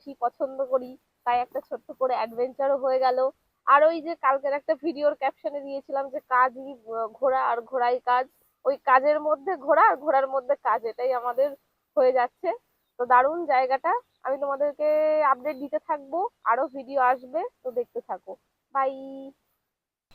বেশি পছন্দ করি, তাই একটা ছোট্ট করে অ্যাডভেঞ্চারও হয়ে গেল। আর ওই যে কালকের একটা ভিডিওর ক্যাপশনে দিয়েছিলাম যে কাজই ঘোরা আর ঘোরাই কাজ, ওই কাজের মধ্যে ঘোরা আর ঘোরার মধ্যে কাজ, এটাই আমাদের হয়ে যাচ্ছে। তো দারুণ জায়গাটা, আমি তোমাদেরকে আপডেট দিতে থাকবো, আরো ভিডিও আসবে, তো দেখতে থাকো। বাই।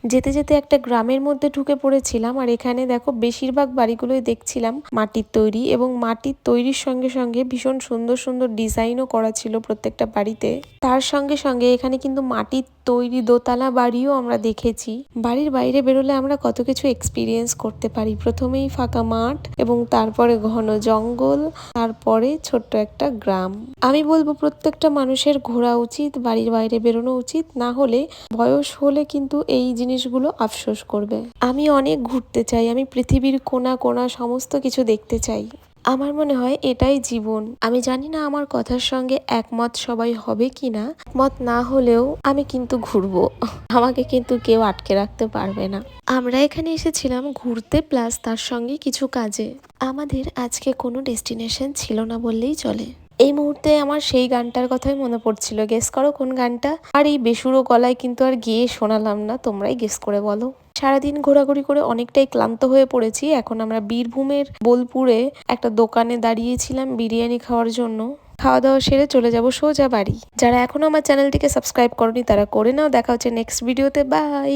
যেতে যেতে একটা গ্রামের মধ্যে ঢুকে পড়েছিলাম, আর এখানে দেখো বেশিরভাগ বাড়িগুলোই দেখছিলাম মাটির তৈরি, এবং মাটির তৈরির সঙ্গে সঙ্গে ভীষণ সুন্দর সুন্দর ডিজাইনও করা ছিল প্রত্যেকটা বাড়িতে। তার সঙ্গে সঙ্গে এখানে কিন্তু মাটির তৈরি দোতলা বাড়িও আমরা দেখেছি। বাড়ির বাইরে বেরোলে আমরা কত কিছু এক্সপিরিয়েন্স করতে পারি। প্রথমেই ফাঁকা মাঠ, এবং তারপরে ঘন জঙ্গল, তারপরে ছোট্ট একটা গ্রাম। আমি বলবো প্রত্যেকটা মানুষের ঘোরা উচিত, বাড়ির বাইরে বেরোনো উচিত, না হলে বয়স হলে কিন্তু এই জিনিসগুলো আফসোস করবে। আমি অনেক ঘুরতে চাই, আমি পৃথিবীর কোণা কোণা সমস্ত কিছু দেখতে চাই। আমার মনে হয় এটাই জীবন। আমি জানি না আমার কথার সঙ্গে একমত সবাই হবে কিনা, একমত না হলেও আমি কিন্তু ঘুরবো। আমাকে কিন্তু কেউ আটকে রাখতে পারবে না। আমরা এখানে এসেছিলাম ঘুরতে, প্লাস তার সঙ্গে কিছু কাজে। আমাদের আজকে কোনো ডেস্টিনেশন ছিল না বললেই চলে। এই মুহূর্তে আমার সেই গানটার কথাই মনে পড়ছিল। গেস করো কোন গানটা। আর এই বেসুরো গলায় কিন্তু আর গিয়ে শোনালাম না, তোমরাই গেস করে বলো। সারাদিন ঘোরাঘুরি করে অনেকটাই ক্লান্ত হয়ে পড়েছি। এখন আমরা বীরভূমের বোলপুরে একটা দোকানে দাঁড়িয়েছিলাম বিরিয়ানি খাওয়ার জন্য। খাওয়া দাওয়া সেরে চলে যাব সোজা বাড়ি। যারা এখনো আমার চ্যানেলটিকে সাবস্ক্রাইব করনি তারা করে নাও। দেখা হচ্ছে নেক্সট ভিডিওতে। বাই।